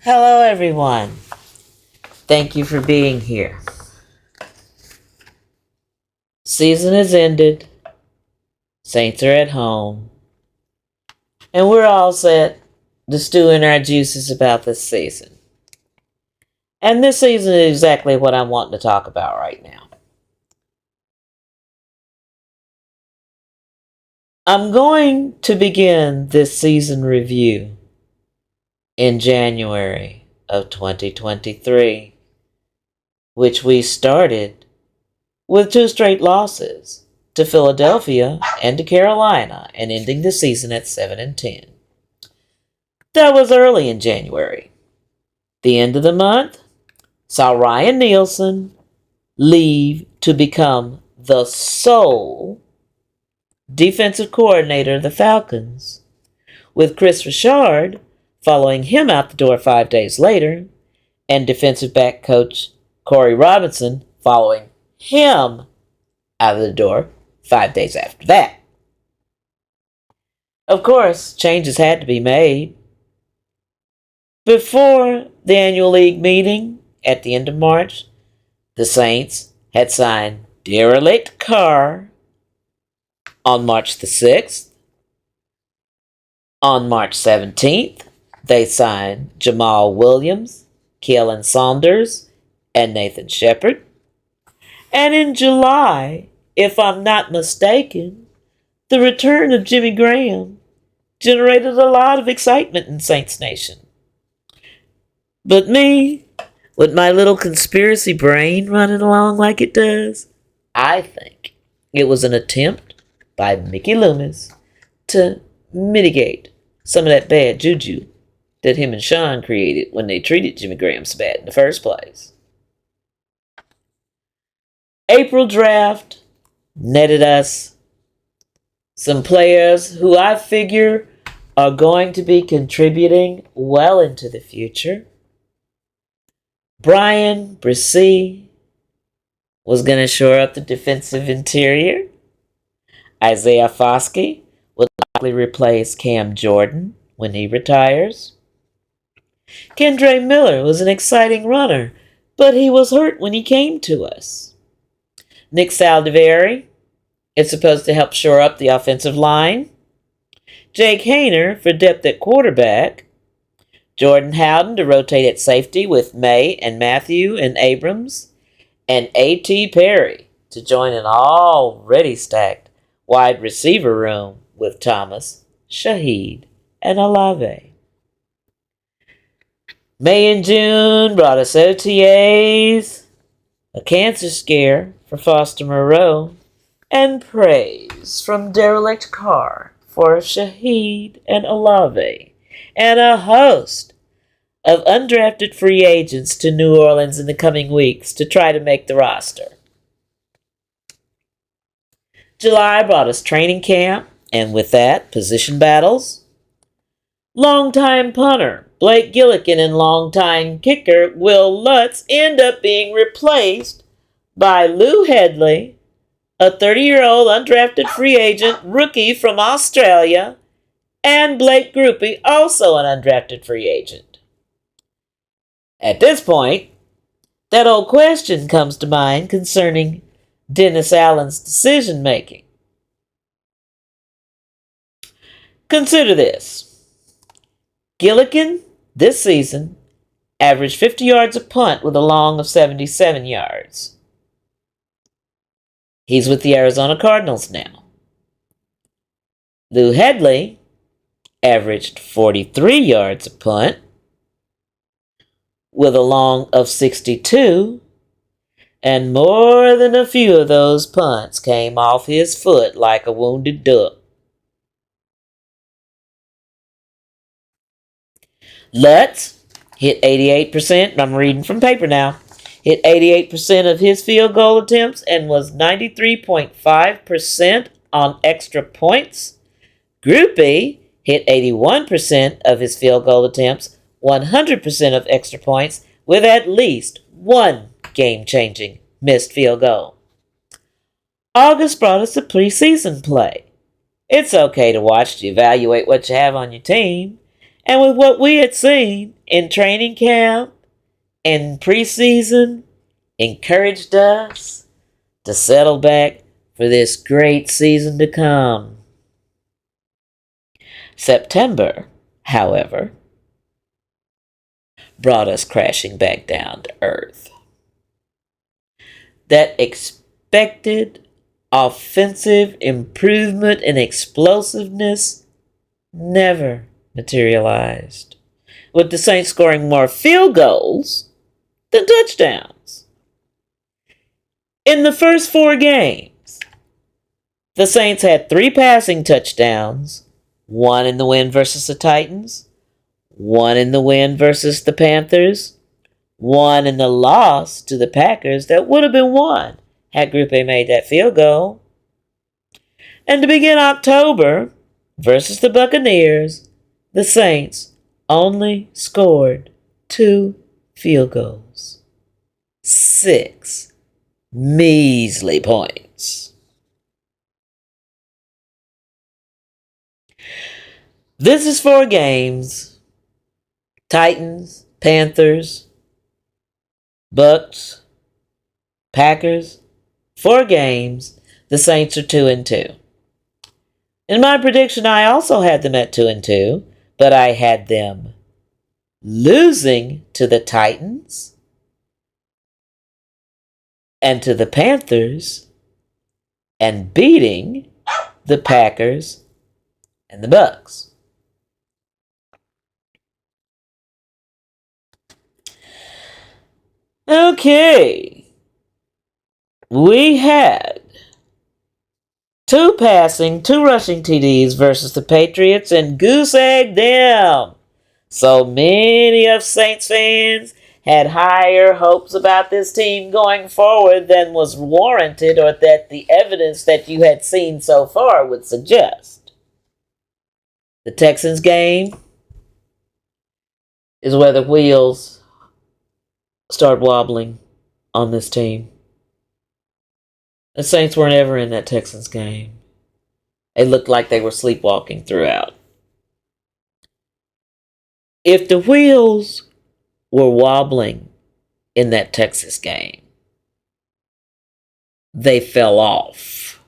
Hello, everyone. Thank you for being here. Season has ended. Saints are at home. And we're all set to stew in our juices about this season. And this season is exactly what I'm wanting to talk about right now. I'm going to begin this season review in January of 2023, which we started with 2 straight losses to Philadelphia and to Carolina, and ending the season at 7-10. That was early in January. The end of the month saw Ryan Nielsen leave to become the sole defensive coordinator of the Falcons, with Chris Richard following him out the door 5 days later, and defensive back coach Corey Robinson following him out of the door 5 days after that. Of course, changes had to be made. Before the annual league meeting at the end of March, the Saints had signed Derek Carr on March the 6th. On March 17th, they signed Jamal Williams, Kellen Saunders, and Nathan Shepard. And in July, if I'm not mistaken, the return of Jimmy Graham generated a lot of excitement in Saints Nation. But me, with my little conspiracy brain running along like it does, I think it was an attempt by Mickey Loomis to mitigate some of that bad juju that him and Sean created when they treated Jimmy Graham so bad in the first place. April draft netted us some players who I figure are going to be contributing well into the future. Bryan Bresee was going to shore up the defensive interior. Isaiah Foskey will likely replace Cam Jordan when he retires. Kendre Miller was an exciting runner, but he was hurt when he came to us. Nick Saldiveri is supposed to help shore up the offensive line. Jake Haener for depth at quarterback. Jordan Howden to rotate at safety with May and Matthew and Abrams. And A.T. Perry to join an already stacked wide receiver room with Thomas, Shaheed, and Olave. May and June brought us OTAs, a cancer scare for Foster Moreau, and praise from Derek Carr for Shaheed and Olave, and a host of undrafted free agents to New Orleans in the coming weeks to try to make the roster. July brought us training camp, and with that, position battles. Longtime punter Blake Gillikin and longtime kicker Will Lutz end up being replaced by Lou Hedley, a 30-year-old undrafted free agent rookie from Australia, and Blake Grupe, also an undrafted free agent. At this point, that old question comes to mind concerning Dennis Allen's decision-making. Consider this. Gillikin, this season, averaged 50 yards a punt with a long of 77 yards. He's with the Arizona Cardinals now. Lou Hedley averaged 43 yards a punt with a long of 62, and more than a few of those punts came off his foot like a wounded duck. Lutz hit 88%, I'm reading from paper now, hit 88% of his field goal attempts and was 93.5% on extra points. Grupe hit 81% of his field goal attempts, 100% of extra points, with at least one game-changing missed field goal. August brought us the preseason play. It's okay to watch to evaluate what you have on your team, And with what we had seen in training camp and preseason, encouraged us to settle back for this great season to come. September, however, brought us crashing back down to earth. That expected offensive improvement and explosiveness never materialized, with the Saints scoring more field goals than touchdowns. In the first 4 games, the Saints had 3 passing touchdowns, 1 in the win versus the Titans, 1 in the win versus the Panthers, 1 in the loss to the Packers that would have been won had Grupe made that field goal. And to begin October, versus the Buccaneers, the Saints only scored 2 field goals. 6 measly points. This is 4 games. Titans, Panthers, Bucks, Packers. 4 games. The Saints are 2-2. In my prediction, I also had them at 2-2, but I had them losing to the Titans and to the Panthers and beating the Packers and the Bucks. Okay. We had 2 passing, 2 rushing TDs versus the Patriots and goose-egged them. So many of Saints fans had higher hopes about this team going forward than was warranted or that the evidence that you had seen so far would suggest. The Texans game is where the wheels start wobbling on this team. The Saints weren't ever in that Texans game. They looked like they were sleepwalking throughout. If the wheels were wobbling in that Texas game, they fell off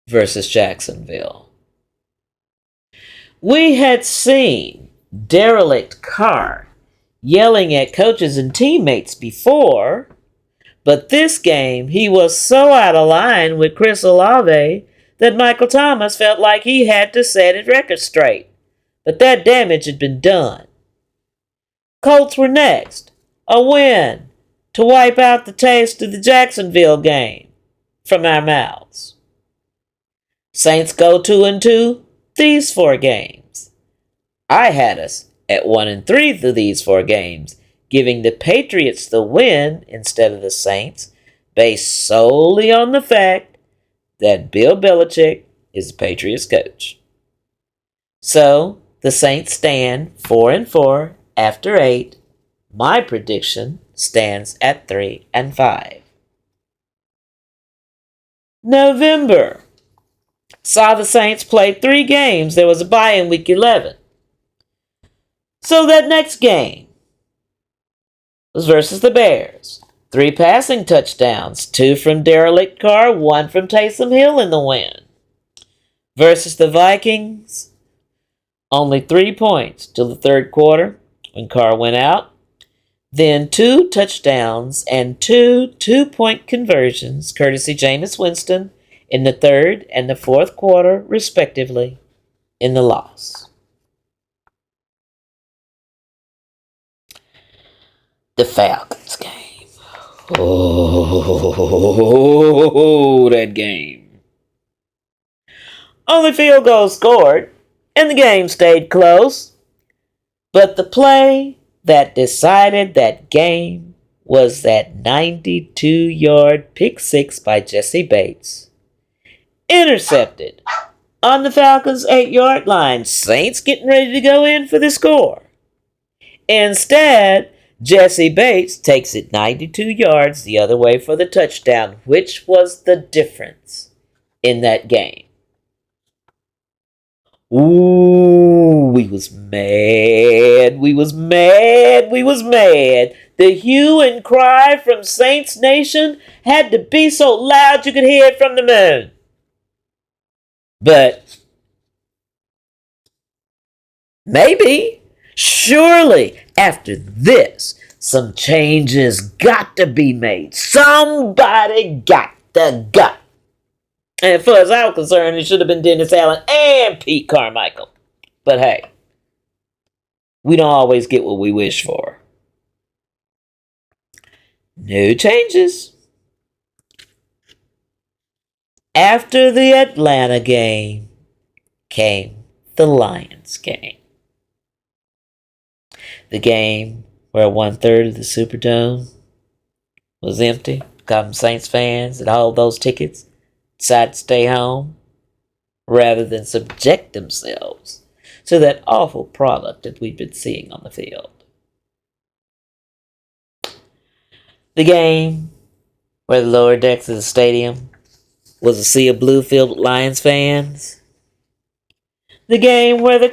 versus Jacksonville. We had seen Derek Carr yelling at coaches and teammates before, but this game he was so out of line with Chris Olave that Michael Thomas felt like he had to set his record straight. But that damage had been done. Colts were next. A win to wipe out the taste of the Jacksonville game from our mouths. Saints go 2-2 these 4 games. I had us at 1-3 through these 4 games, giving the Patriots the win instead of the Saints, based solely on the fact that Bill Belichick is the Patriots coach. So, the Saints stand 4-4 after 8. My prediction stands at 3-5. November saw the Saints play 3 games. There was a bye in week 11. So that next game was versus the Bears. 3 passing touchdowns, 2 from Derek Carr, 1 from Taysom Hill in the win. Versus the Vikings, only 3 points till the 3rd quarter when Carr went out. Then 2 touchdowns and 2 2-point conversions, courtesy Jameis Winston, in the 3rd and the 4th quarter, respectively, in the loss. The Falcons game. Oh, that game. Only field goals scored, and the game stayed close. But the play that decided that game was that 92-yard pick 6 by Jesse Bates. Intercepted on the Falcons' 8-yard line. Saints getting ready to go in for the score. Instead, Jesse Bates takes it 92 yards the other way for the touchdown, which was the difference in that game. Ooh, we was mad. We was mad. We was mad. The hue and cry from Saints Nation had to be so loud you could hear it from the moon. But maybe, surely, after this, some changes got to be made. Somebody got the gut. And as far as I was concerned, it should have been Dennis Allen and Pete Carmichael. But hey, we don't always get what we wish for. No changes. After the Atlanta game came the Lions game. The game where 1/3 of the Superdome was empty. Gotham Saints fans that hold those tickets decided to stay home rather than subject themselves to that awful product that we've been seeing on the field. The game where the lower decks of the stadium was a sea of blue filled with Lions fans. The game where the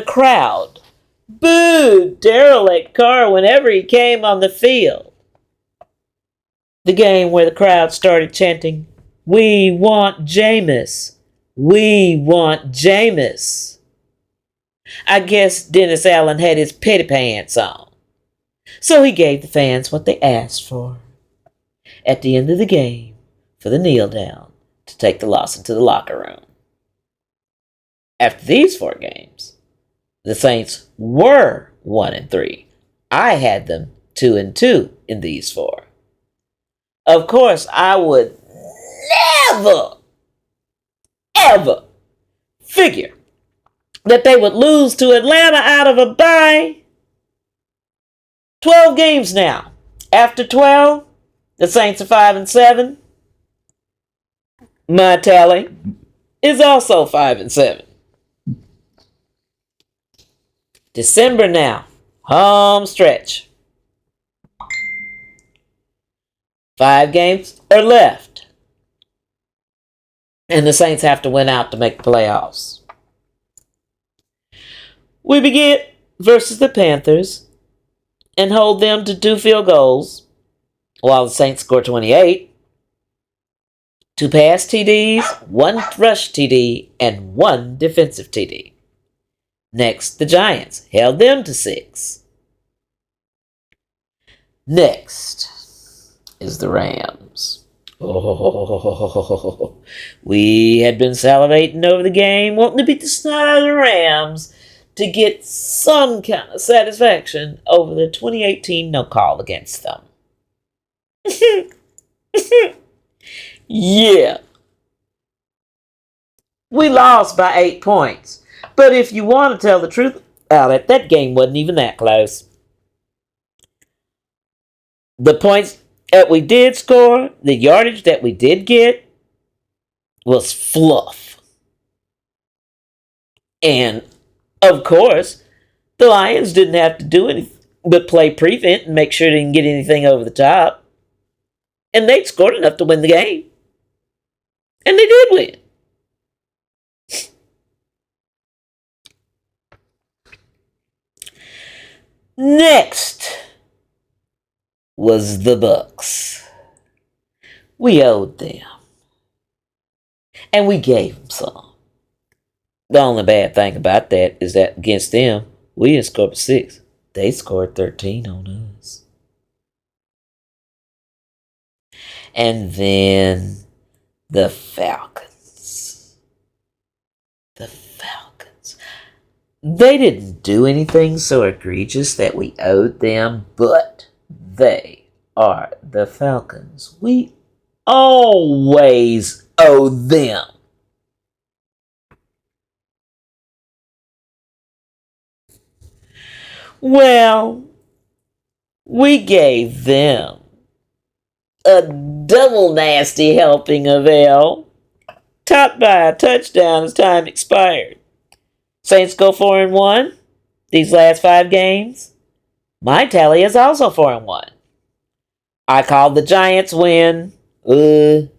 crowd booed Derelict Carr whenever he came on the field. The game where the crowd started chanting, "We want Jameis. We want Jameis." I guess Dennis Allen had his petty pants on, so he gave the fans what they asked for. At the end of the game, for the kneel down to take the loss into the locker room. After these 4 games, the Saints were 1-3. I had them 2-2 in these 4. Of course, I would never, ever figure that they would lose to Atlanta out of a bye. 12 games now. After 12, the Saints are 5-7. My tally is also 5-7. December now. Home stretch. 5 games are left. And the Saints have to win out to make the playoffs. We begin versus the Panthers and hold them to 2 field goals while the Saints score 28. 2 pass TDs, 1 rush TD, and 1 defensive TD. Next, the Giants held them to 6. Next is the Rams. Oh, we had been salivating over the game, wanting to beat the snot out of the Rams to get some kind of satisfaction over the 2018 no call against them. Yeah. We lost by 8 points. But if you want to tell the truth about it, that game wasn't even that close. The points that we did score, the yardage that we did get, was fluff. And, of course, the Lions didn't have to do anything but play prevent and make sure they didn't get anything over the top. And they'd scored enough to win the game. And they did win. Next was the Bucks. We owed them. And we gave them some. The only bad thing about that is that against them, we didn't score 6. They scored 13 on us. And then the Falcons. The Falcons. They didn't do anything so egregious that we owed them, but they are the Falcons. We always owe them. Well, we gave them a double nasty helping of L, topped by a touchdown as time expired. Saints go 4-1 these last 5 games. My tally is also 4-1. I called the Giants win, and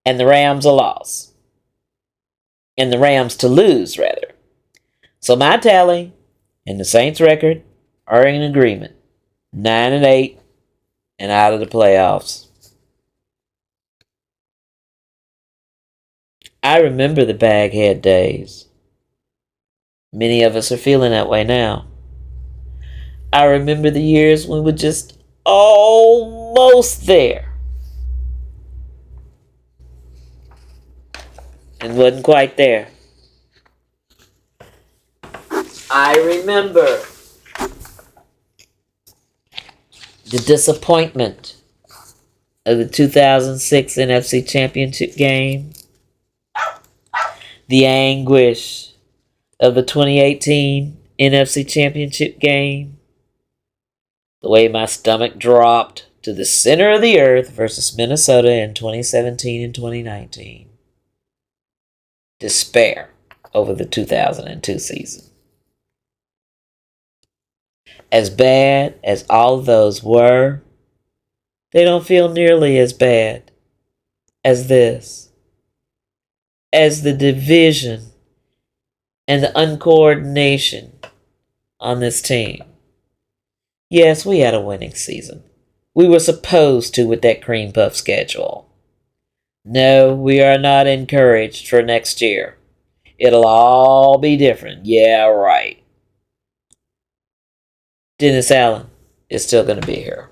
the Rams a loss. and the Rams to lose, rather. So my tally and the Saints' record are in agreement. 9-8 and out of the playoffs. I remember the Baghead days. Many of us are feeling that way now. I remember the years when we were just almost there and wasn't quite there. I remember the disappointment of the 2006 NFC Championship game, the anguish of the 2018 NFC Championship game, the way my stomach dropped to the center of the earth versus Minnesota in 2017 and 2019. Despair over the 2002 season. As bad as all those were, they don't feel nearly as bad as this. As the division and the uncoordination on this team. Yes, we had a winning season. We were supposed to with that cream puff schedule. No, we are not encouraged for next year. It'll all be different. Yeah, right. Dennis Allen is still going to be here.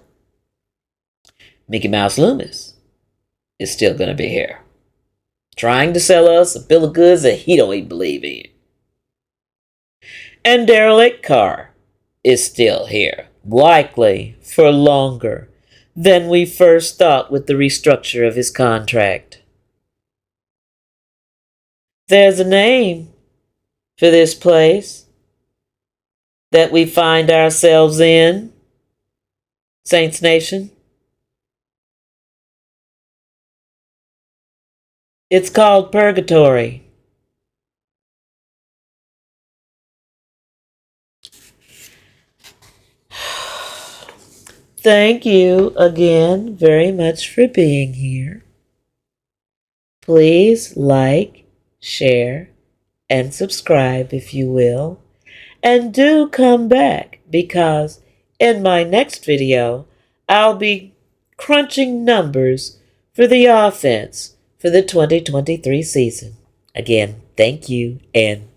Mickey Mouse Loomis is still going to be here. Trying to sell us a bill of goods that he don't even believe in. And Derek Carr is still here. Likely for longer than we first thought with the restructure of his contract. There's a name for this place that we find ourselves in, Saints Nation. It's called Purgatory. Thank you again very much for being here. Please like, share, and subscribe if you will. And do come back because in my next video, I'll be crunching numbers for the offense for the 2023 season. Again, thank you and